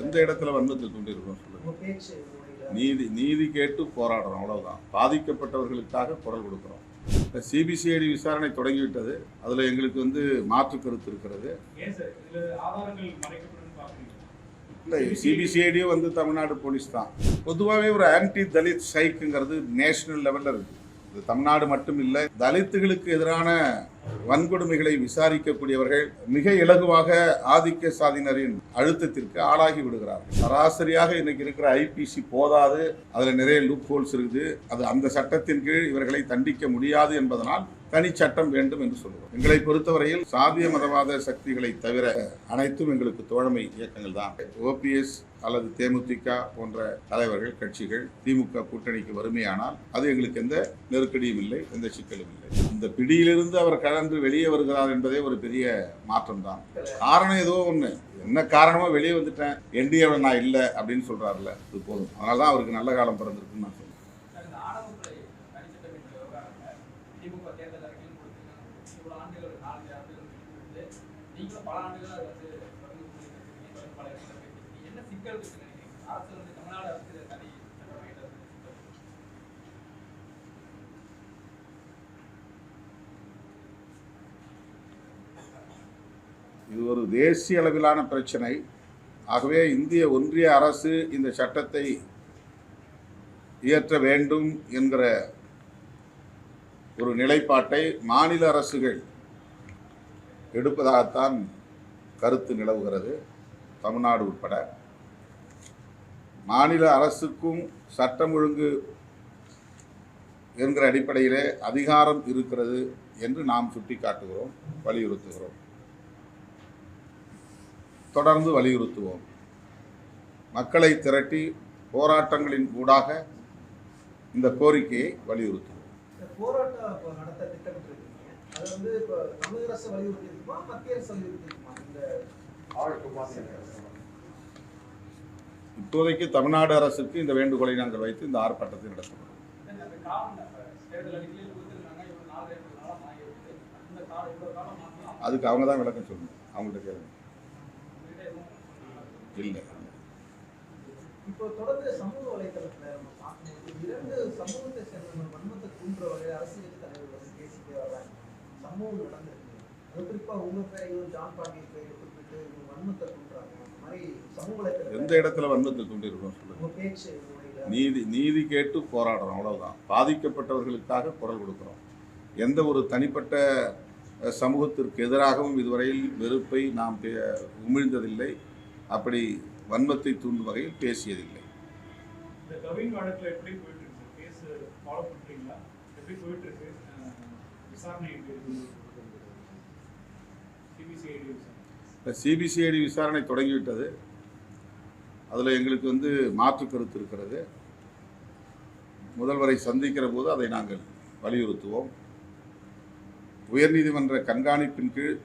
எந்த இடத்துல வன்மத்தை தூண்டியிருக்கோம் சொல்லுங்க. நீதி கேட்டு போராடுறோம், அவ்வளவுதான். பாதிக்கப்பட்டவர்களுக்காக குரல் கொடுக்குறோம். சிபிசிஐடி விசாரணை தொடங்கிவிட்டது. அதில் எங்களுக்கு மாற்று கருத்து இருக்கிறது. இல்லை, சிபிசிஐடியும் தமிழ்நாடு போலீஸ் தான். பொதுவாகவே ஒரு ஆன்டி தலித் ஸ்ட்ரைக்குங்கிறது நேஷனல் லெவலில் இருக்குது. இது தமிழ்நாடு மட்டும் இல்லை, தலித்துகளுக்கு எதிரான வன்கொடுமைகளை விசாரிக்கக்கூடியவர்கள் மிக இலகுவாக ஆதிக்க சாதியினரின் அழுத்தத்திற்கு ஆளாகி விடுகிறார்கள். சராசரியாக இன்னைக்கு இருக்கிற ஐபிசி போதாது, அதில் நிறைய லூப் ஹோல்ஸ் இருக்குது. அந்த சட்டத்தின் கீழ் இவர்களை தண்டிக்க முடியாது என்பதனால் தனி சட்டம் வேண்டும் என்று சொல்லுவோம். எங்களை பொறுத்தவரையில் சாதிய மதவாத சக்திகளை தவிர அனைத்தும் எங்களுக்கு தோழமை இயக்கங்கள் தான். ஓபிஎஸ் அல்லது தேமுதிக போன்ற தலைவர்கள், கட்சிகள் திமுக கூட்டணிக்கு வறுமையானால் அது எங்களுக்கு எந்த நெருக்கடியும் இல்லை, எந்த சிக்கலும் இல்லை. இந்த பிடியிலிருந்து அவர் கலந்து வெளியே வருகிறார் என்பதே ஒரு பெரிய மாற்றம் தான். காரணம் ஏதோ ஒன்று, என்ன காரணமோ வெளியே வந்துட்டேன், என்டிஏவில் நான் இல்லை அப்படின்னு சொல்றாருல, இது போதும். அதனால தான் அவருக்கு நல்ல காலம் பிறந்திருக்குன்னு நான் சொல்றேன். இது ஒரு தேசிய அளவிலான பிரச்சனை. ஆகவே இந்திய ஒன்றிய அரசு இந்த சட்டத்தை இயற்ற வேண்டும் என்கிற ஒரு நிலைப்பாட்டை மாநில அரசுகள் எடுப்பதாகத்தான் கருத்து நிலவுகிறது. தமிழ்நாடு உட்பட மாநில அரசுக்கும் சட்டம் ஒழுங்கு என்கிற அடிப்படையிலே அதிகாரம் இருக்கிறது என்று நாம் சுட்டிக்காட்டுகிறோம், வலியுறுத்துகிறோம், தொடர்ந்து வலியுறுத்துவோம். மக்களை திரட்டி போராட்டங்களின் ஊடாக இந்த கோரிக்கையை வலியுறுத்துவோம். போராட்டம் நடத்த திட்டமிட்டிருக்கீங்க, அது இப்போ தமிழக அரசு வலியுறுத்தியிருக்குமா, மத்திய அரசு வலியுறுத்தியிருக்குமா? இப்போதைக்கு தமிழ்நாடு அரசுக்கு இந்த வேண்டுகோளை நாங்கள் வைத்து இந்த ஆர்ப்பாட்டத்தை நடத்துகிறோம். அதுக்கு அவங்க தான் விளக்கம் சொல்லணும், அவங்கள்ட்ட கேளுங்க. இல்லை, இப்போ தொடர்ந்து சமூக வலைதளத்தில் நம்ம பார்க்கும்போது இரண்டு சமூகத்தை சேர்ந்த வன்மத்தை தூண்டுற வகையில் அரசியல் தலைவர்கள் பேசிட்டே வர்றாங்க. சம்பவம் நடந்திருக்கு, அது குறிப்பாக உங்கள் பேரையும் ஜான் பாண்டியன் பேரை குறிப்பிட்டு வன்மத்தை தூண்டுறாங்க. அந்த மாதிரி சமூக வலைதளம் எந்த இடத்துல வன்மத்தை தூண்டியிருக்கோம் சொல்லுங்க. பேச்சு நீதி கேட்டு போராடுறோம், அவ்வளவுதான். பாதிக்கப்பட்டவர்களுக்காக குரல் கொடுக்குறோம். எந்த ஒரு தனிப்பட்ட சமூகத்திற்கு எதிராகவும் இதுவரையில் வெறுப்பை நாம் உமிழ்ந்ததில்லை, அப்படி வன்மத்தை தூண்டும் வகையில் பேசியதில்லை. சிபிசிஐடி விசாரணை தொடங்கிவிட்டது. அதில் எங்களுக்கு மாற்று கருத்து இருக்கிறது. முதல்வரை சந்திக்கிற போது அதை நாங்கள் வலியுறுத்துவோம். உயர்நீதிமன்ற கண்காணிப்பின் கீழ்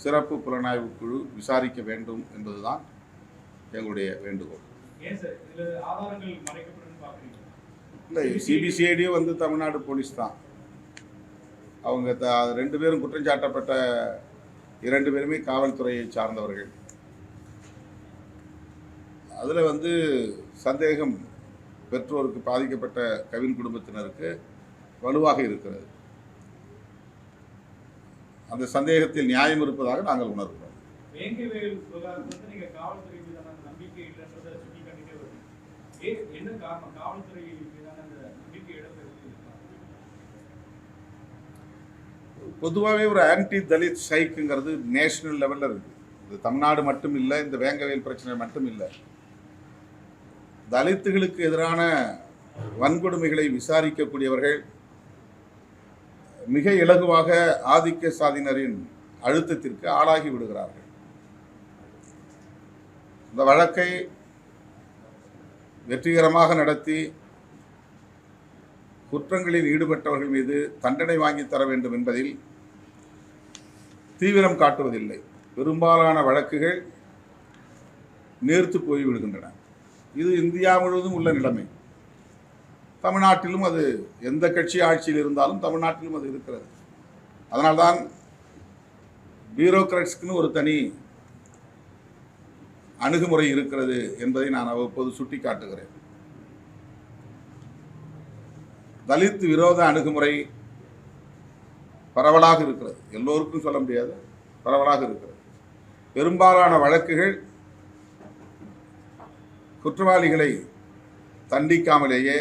சிறப்பு புலனாய்வு குழு விசாரிக்க வேண்டும் என்பதுதான் எங்களுடைய வேண்டுகோள். இல்லை, சிபிசிஐடியும் தமிழ்நாடு போலீஸ் தான். அவங்க 2 பேரும் குற்றம் சாட்டப்பட்ட 2 பேருமே காவல்துறையை சார்ந்தவர்கள். அதில் சந்தேகம் பெற்றோருக்கு, பாதிக்கப்பட்ட கவின் குடும்பத்தினருக்கு வலுவாக இருக்கிறது. அந்த சந்தேகத்தில் நியாயம் இருப்பதாக நாங்கள் உணர்கிறோம். பொதுவாகவே ஒரு ஆன்டி தலித் ஸ்ட்ரைக்குங்கிறது நேஷனல் லெவலில் இருக்குது. இது தமிழ்நாடு மட்டும் இல்லை, இந்த வேங்கவேல் பிரச்சனை மட்டும் இல்லை. தலித்துகளுக்கு எதிரான வன்கொடுமைகளை விசாரிக்கக்கூடியவர்கள் மிக இலகுவாக ஆதிக்க சாதியினரின் அழுத்தத்திற்கு ஆளாகி விடுகிறார்கள். இந்த வழக்கை வெற்றிகரமாக நடத்தி குற்றங்களில் ஈடுபட்டவர்கள் மீது தண்டனை வாங்கி தர வேண்டும் என்பதில் தீவிரம் காட்டுவதில்லை. பெரும்பாலான வழக்குகள் நீர்த்து போய்விடுகின்றன. இது இந்தியா முழுவதும் உள்ள நிலைமை. தமிழ்நாட்டிலும் அது எந்த கட்சி ஆட்சியில் இருந்தாலும் தமிழ்நாட்டிலும் அது இருக்கிறது. அதனால்தான் பியூரோக்ராட்ஸ்க்குன்னு ஒரு தனி அணுகுமுறை இருக்கிறது என்பதை நான் அவ்வப்போது சுட்டி காட்டுகிறேன். தலித் விரோத அணுகுமுறை பரவலாக இருக்கிறது. எல்லோருக்கும் சொல்ல முடியாது, பரவலாக இருக்கிறது. பெரும்பாலான வழக்குகள் குற்றவாளிகளை தண்டிக்காமலேயே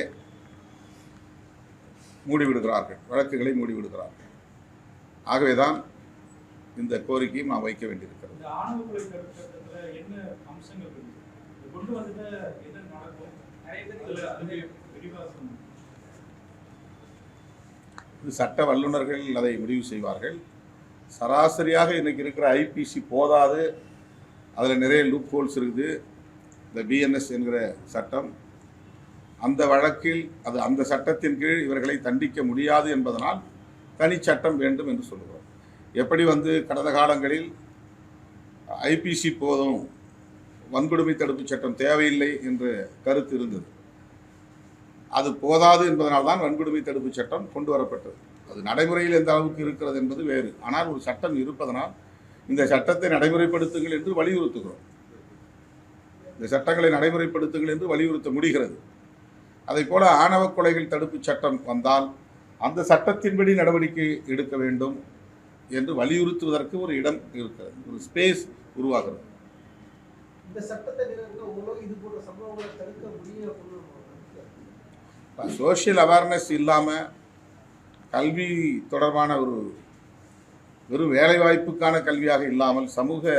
மூடிவிடுகிறார்கள், வழக்குகளை மூடிவிடுகிறார்கள். ஆகவேதான் இந்த கோரிக்கையும் நாம் வைக்க வேண்டியிருக்கிறது. சட்ட வல்லுநர்கள் அதை முடிவு செய்வார்கள். சராசரியாக இன்னைக்கு இருக்கிற ஐபிசி போதாது, அதில் நிறைய லூப் ஹோல்ஸ் இருக்குது. இந்த பிஎன்எஸ் என்கிற சட்டம், அந்த வழக்கில் அது அந்த சட்டத்தின் கீழ் இவர்களை தண்டிக்க முடியாது என்பதனால் தனி சட்டம் வேண்டும் என்று சொல்லுகிறோம். எப்படி கடந்த காலங்களில் ஐபிசி போதும், வன்கொடுமை தடுப்பு சட்டம் தேவையில்லை என்ற கருத்து இருந்தது. அது போதாது என்பதனால்தான் வன்கொடுமை தடுப்பு சட்டம் கொண்டு வரப்பட்டது. அது நடைமுறையில் எந்த அளவுக்கு இருக்கிறது என்பது வேறு. ஆனால் ஒரு சட்டம் இருப்பதனால் இந்த சட்டத்தை நடைமுறைப்படுத்துங்கள் என்று வலியுறுத்துகிறோம். இந்த சட்டங்களை நடைமுறைப்படுத்துங்கள் என்று வலியுறுத்த முடிகிறது. அதை போல ஆணவ கொலைகள் தடுப்பு சட்டம் வந்தால் அந்த சட்டத்தின்படி நடவடிக்கை எடுக்க வேண்டும் என்று வலியுறுத்துவதற்கு ஒரு இடம் இருக்கிறது, ஒரு ஸ்பேஸ் உருவாகிறது. இந்த சட்டத்தை இது போன்ற சம்பவங்களை தடுக்க முடியும். சோஷியல் அவேர்னஸ் இல்லாமல் கல்வி தொடர்பான ஒரு வெறும் வேலைவாய்ப்புக்கான கல்வியாக இல்லாமல் சமூக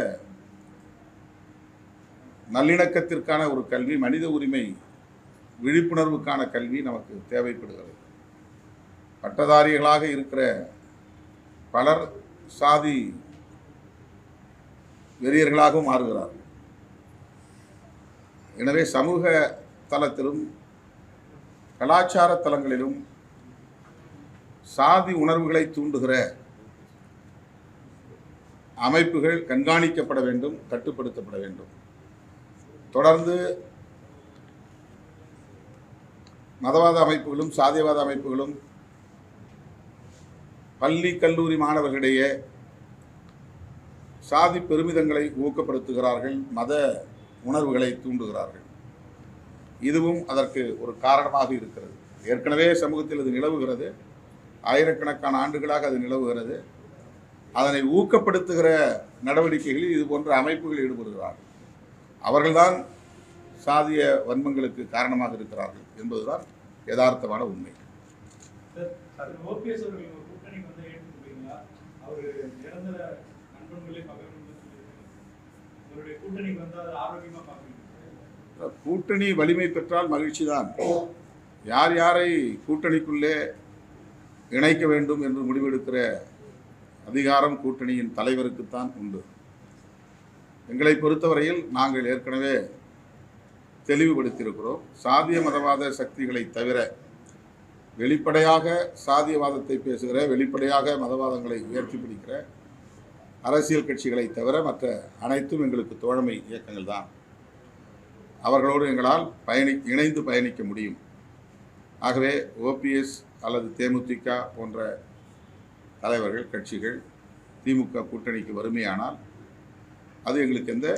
நல்லிணக்கத்திற்கான ஒரு கல்வி, மனித உரிமை விழிப்புணர்வுக்கான கல்வி நமக்கு தேவைப்படுகிறது. பட்டதாரிகளாக இருக்கிற பலர் சாதி வெறியர்களாகவும் மாறுகிறார்கள். எனவே சமூக தளத்திலும் கலாச்சார தலங்களிலும் சாதி உணர்வுகளை தூண்டுகிற அமைப்புகள் கண்காணிக்கப்பட வேண்டும், கட்டுப்படுத்தப்பட வேண்டும். தொடர்ந்து மதவாத அமைப்புகளும் சாதியவாத அமைப்புகளும் பள்ளி கல்லூரி மாணவர்களிடையே சாதி பெருமிதங்களை ஊக்கப்படுத்துகிறார்கள், மத உணர்வுகளை தூண்டுகிறார்கள். இதுவும் அதற்கு ஒரு காரணமாக இருக்கிறது. ஏற்கனவே சமூகத்தில் அது நிலவுகிறது, ஆயிரக்கணக்கான ஆண்டுகளாக அது நிலவுகிறது. அதனை ஊக்கப்படுத்துகிற நடவடிக்கைகளில் இது போன்ற அமைப்புகள் ஈடுபடுகிறார்கள். அவர்கள்தான் சாதிய வன்மங்களுக்கு காரணமாக இருக்கிறார்கள் என்பதுதான் யதார்த்தமான உண்மை. கூட்டணி வலிமை பெற்றால் மகிழ்ச்சி தான். யார் யாரை கூட்டணிக்குள்ளே இணைக்க வேண்டும் என்று முடிவெடுக்கிற அதிகாரம் கூட்டணியின் தலைவருக்குத்தான் உண்டு. எங்களை பொறுத்தவரையில் நாங்கள் ஏற்கனவே தெளிவுபடுத்தியிருக்கிறோம். சாதிய மதவாத சக்திகளை தவிர வெளிப்படையாக சாதியவாதத்தை பேசுகிற, வெளிப்படையாக மதவாதங்களை உயர்த்தி பிடிக்கிற அரசியல் கட்சிகளை தவிர மற்ற அனைத்தும் எங்களுக்கு தோழமை இயக்கங்கள் தான். அவர்களோடு எங்களால் இணைந்து பயணிக்க முடியும். ஆகவே ஓபிஎஸ் அல்லது தேமுதிக போன்ற தலைவர்கள், கட்சிகள் திமுக கூட்டணிக்கு வறுமையானால் அது எங்களுக்கு எந்த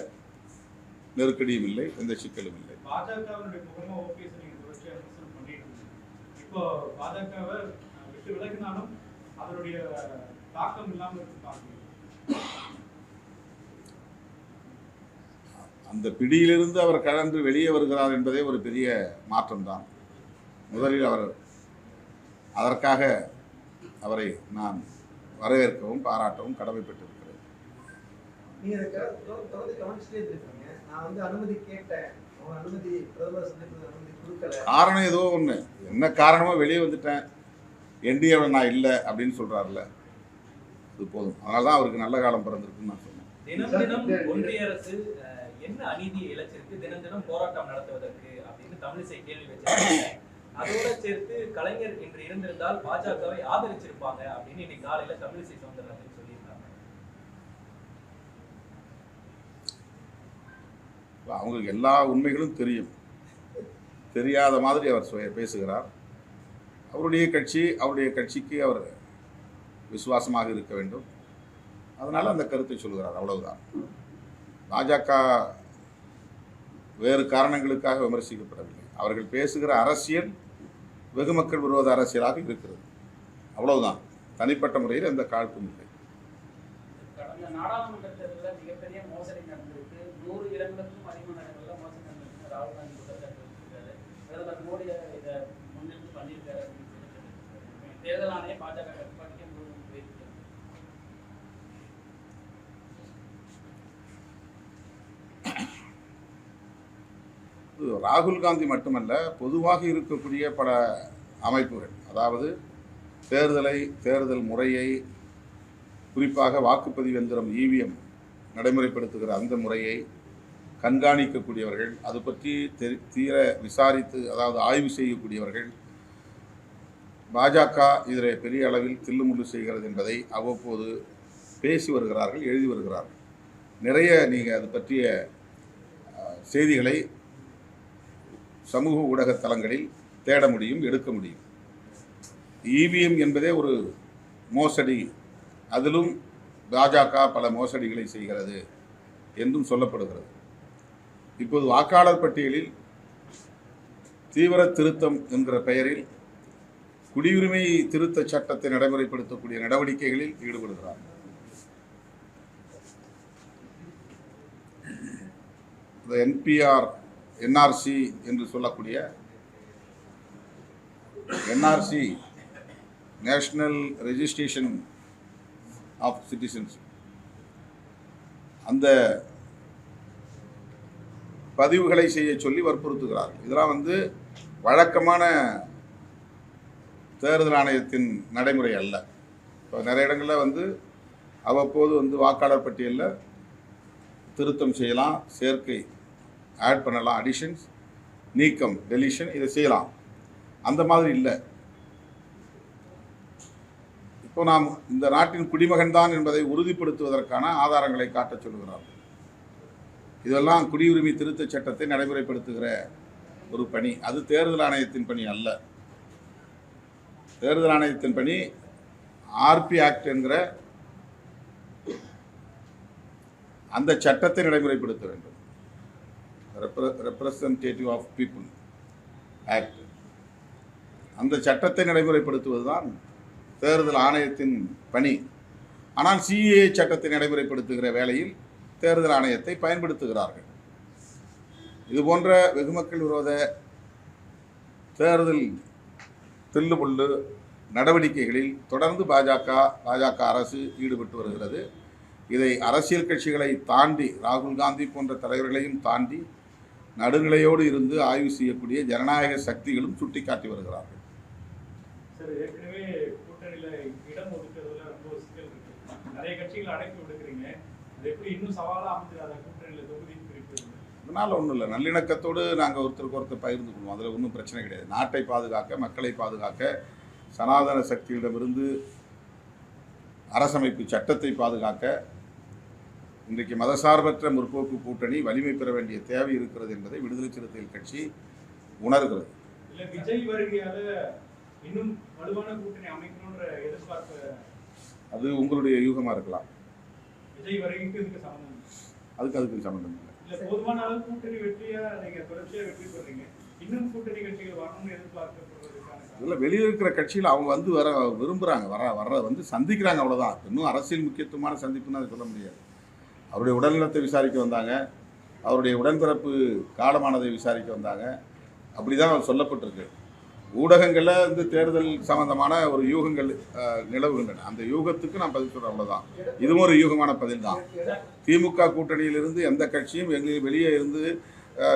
நெருக்கடியும் இல்லை, எந்த சிக்கலும் இல்லை. பாஜகவினுடைய முகமா ஓபிஎஸ் நீங்க தொடர்ச்சியா விமர்சனம் பண்ணிட்டு இருக்கீங்க. இப்போ பாஜகவை விட்டு விலகினாலும் அதனுடைய தாக்கம் இல்லாம இருக்கு பாக்குறீங்க. அந்த பிடியிலிருந்து அவர் கலந்து வெளியே வருகிறார் என்பதே ஒரு பெரிய மாற்றம்தான். முதலில் அவர் அதற்காக அவரை நான் வரவேற்கவும் பாராட்டவும் கடமைப்பட்டிருக்கிறேன். நீங்க தொடர்ந்து கவனிச்சுட்டே இருக்கீங்க. நான் அனுமதி கேட்டேன், அவங்க அனுமதி பிரதமர் சந்திப்பு அனுமதி கொடுக்கல. காரணம் ஏதோ ஒன்று, என்ன காரணமோ வெளியே வந்துட்டேன், என்டிஏவில் நான் இல்லை அப்படின்னு சொல்றாருல்ல, அது போதும். அதனால தான் அவருக்கு நல்ல காலம் பிறந்திருக்குன்னு நான் சொன்னேன். தினம் தினம் ஒன்றிய அரசு என்ன அநீதி இழைச்சிருக்கு, தினம் தினம் போராட்டம் நடத்துவதற்கு அப்படின்னு தமிழிசை கேள்வி வச்சிருக்காங்க. அதோட சேர்த்து கலைஞர் இன்று இருந்திருந்தால் பாஜகவை ஆதரிச்சிருப்பாங்க அப்படின்னு இன்னைக்கு காலையில தமிழிசை சவுந்தரராஜன் சொல்லியிருக்காங்க. அவங்களுக்கு எல்லா உண்மைகளும் தெரியும், தெரியாத மாதிரி அவர் பேசுகிறார். அவருடைய கட்சி, அவருடைய கட்சிக்கு அவர் விசுவாசமாக இருக்க வேண்டும். அதனால் அந்த கருத்தை சொல்கிறார், அவ்வளவுதான். பாஜக வேறு காரணங்களுக்காக விமர்சிக்கப்படவில்லை. அவர்கள் பேசுகிற அரசியல் வெகுமக்கள் விரோத அரசியலாக இருக்கிறது. அவ்வளவுதான். தனிப்பட்ட முறையில் எந்த காழ்ப்பும் இல்லை. கடந்த நாடாளுமன்ற தேர்தலில் மிகப்பெரிய மோசடி நடந்திருக்கு. 100 இடங்களுக்கும் அதிகமான இடங்கள்ல மோசடி நடந்திருக்கு. ராகுல் காந்தி குற்றச்சாட்டு வச்சிருக்காரு. பிரதமர் மோடி இதை முன்னிறுத்தி பண்ணியிருக்காரு அப்படின்னு சொல்லி தேர்தல் ஆணையம் பாஜக கட்டுப்பாட்டுக்கே போயிருக்கு. ராகுல் காந்தி மட்டுமல்ல, பொதுவாக இருக்கக்கூடிய பல அமைப்புகள், அதாவது தேர்தல் முறையை, குறிப்பாக வாக்குப்பதிவு எந்திரம் இவிஎம் நடைமுறைப்படுத்துகிற அந்த முறையை கண்காணிக்கக்கூடியவர்கள், அது பற்றி தீர விசாரித்து, அதாவது ஆய்வு செய்யக்கூடியவர்கள், பாஜக இதில் பெரிய அளவில் தில்லுமுள்ளு செய்கிறது என்பதை அவ்வப்போது பேசி வருகிறார்கள், எழுதி வருகிறார்கள். நிறைய நீங்கள் அது பற்றிய செய்திகளை சமூக ஊடக தளங்களில் தேட முடியும், எடுக்க முடியும். இவிஎம் என்பதே ஒரு மோசடி, அதிலும் பாஜக பல மோசடிகளை செய்கிறது என்றும் சொல்லப்படுகிறது. இப்போது வாக்காளர் பட்டியலில் தீவிர திருத்தம் என்கிற பெயரில் குடியுரிமை திருத்த சட்டத்தை நடைமுறைப்படுத்தக்கூடிய நடவடிக்கைகளில் ஈடுபடுகிறார். என்ஆர்சி என்று சொல்லக்கூடிய NRC, national registration of citizenship, அந்த பதிவுகளை செய்ய சொல்லி வற்புறுத்துகிறார்கள். இதெல்லாம் வழக்கமான தேர்தல் ஆணையத்தின் நடைமுறை அல்ல. இப்போ நிறைய இடங்களில் அவ்வப்போது வாக்காளர் பட்டியலில் திருத்தம் செய்யலாம், சேர்க்கை ஆட் பண்ணலாம், அடிஷன்ஸ், நீக்கம், டெலிஷன், இதை செய்யலாம். அந்த மாதிரி இல்லை. இப்போ நாம் இந்த நாட்டின் குடிமகன் தான் என்பதை உறுதிப்படுத்துவதற்கான ஆதாரங்களை காட்டச் சொல்கிறார்கள். இதெல்லாம் குடியுரிமை திருத்த சட்டத்தை நடைமுறைப்படுத்துகிற ஒரு பணி. அது தேர்தல் ஆணையத்தின் பணி அல்ல. தேர்தல் ஆணையத்தின் பணி ஆர்பி ஆக்ட் என்கிற அந்த சட்டத்தை நடைமுறைப்படுத்த வேண்டும். ரெப்ரசன்டேட்டிவ் ஆஃப் பீப்புள் ஆக்ட், அந்த சட்டத்தை நடைமுறைப்படுத்துவதுதான் தேர்தல் ஆணையத்தின் பணி. ஆனால் சிஏஏ சட்டத்தை நடைமுறைப்படுத்துகிற வேளையில் தேர்தல் ஆணையத்தை பயன்படுத்துகிறார்கள். இதுபோன்ற வெகுமக்கள் விரோத தேர்தல் தில்லுமுள்ளு நடவடிக்கைகளில் தொடர்ந்து பாஜக அரசு ஈடுபட்டு வருகிறது. இதை அரசியல் கட்சிகளை தாண்டி, ராகுல் காந்தி போன்ற தலைவர்களையும் தாண்டி நடுநிலையோடு இருந்து ஆய்வு செய்யக்கூடிய ஜனநாயக சக்திகளும் சுட்டிக்காட்டி வருகிறார்கள். சார், ஏற்கனவே கூட்டணியில இடம் ஒதுக்குறதுல ரொம்ப சிக்கல் இருக்கு. நிறைய கட்சிகளை அடைப்பு விடுக்கிறீங்க. அது எப்படி இன்னும் சவாலாக அமைஞ்சிடாத கூட்டணியில தொகுதி பிரிக்கிறது? அதனால ஒன்றும் இல்லை. நல்லிணக்கத்தோடு நாங்கள் ஒருத்தருக்கு ஒருத்தர் பகிர்ந்து கொள்வோம். அதில் ஒன்றும் பிரச்சனை கிடையாது. நாட்டை பாதுகாக்க, மக்களை பாதுகாக்க, சனாதன சக்தியிடமிருந்து அரசமைப்பு சட்டத்தை பாதுகாக்க இன்றைக்கு மதசார்பற்ற முற்போக்கு கூட்டணி வலிமை பெற வேண்டிய தேவை இருக்கிறது என்பதை விடுதலை சிறுத்தைகள் கட்சி உணர்கிறது. இல்லை, விஜய் வருகையால இன்னும் வலுவான கூட்டணி அமைக்கணும்ன்ற எதிர்பார்ப்பு, அது உங்களுடைய யூகமாக இருக்கலாம். விஜய் வருகைக்கு இதுக்கு சம்பந்தம் அதுக்கு சம்பந்தம் இல்லை. இல்லை, போதுமான அளவு கூட்டணி வெற்றியா நீங்கள் தொடர்ச்சியாக வெற்றி பெறீங்க. இன்னும் கூட்டணி கட்சிகள் வரணும்னு எதிர்பார்க்கப்படுவதற்கான இல்லை, வெளியில் இருக்கிற கட்சியில் அவங்க வர விரும்புகிறாங்க, வர சந்திக்கிறாங்க, அவ்வளோதான். இன்னும் அரசியல் முக்கியத்துவமான சந்திப்புன்னு அதை சொல்ல முடியாது. அவருடைய உடல்நலத்தை விசாரிக்க வந்தாங்க, அவருடைய உடன்பிறப்பு காலமானதை விசாரிக்க வந்தாங்க. அப்படி தான் சொல்லப்பட்டிருக்கு. ஊடகங்களில் தேர்தல் சம்பந்தமான ஒரு யூகங்கள் நிலவுகின்றன. அந்த யூகத்துக்கு நான் பதில் சொல்கிறேன், அவ்வளோதான். இதுவும் ஒரு யூகமான பதில் தான். திமுக கூட்டணியிலிருந்து எந்த கட்சியும் எங்களுக்கு வெளியே இருந்து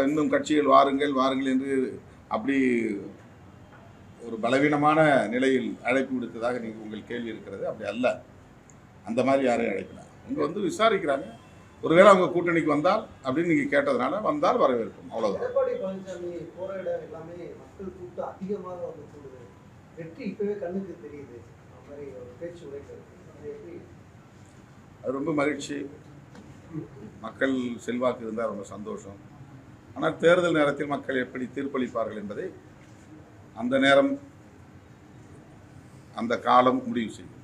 இன்னும் கட்சிகள் வாருங்கள் என்று அப்படி ஒரு பலவீனமான நிலையில் அழைப்பு விடுத்ததாக நீங்கள் உங்கள் கேள்வி இருக்கிறது. அப்படி அல்ல. அந்த மாதிரி யாரையும் அழைக்கலாம். இங்கே விசாரிக்கிறாங்க. ஒருவேளை அவங்க கூட்டணிக்கு வந்தால் அப்படின்னு நீங்கள் கேட்டதுனால வந்தால் வரவேற்போம், அவ்வளோதான். எடப்பாடி பழனிசாமி போற இடம் எல்லாமே மக்கள் கூட்டம் அதிகமாக கூடுது. வெற்றி இப்பவே கண்ணுக்கு தெரியுது. அந்த மாதிரி ஒரு பேச்சு உரைக்கிறது அது ரொம்ப மகிழ்ச்சி. மக்கள் செல்வாக்கு இருந்தால் ரொம்ப சந்தோஷம். ஆனால் தேர்தல் நேரத்தில் மக்கள் எப்படி தீர்ப்பளிப்பார்கள் என்பதை அந்த நேரம், அந்த காலம் முடிவு செய்யும்.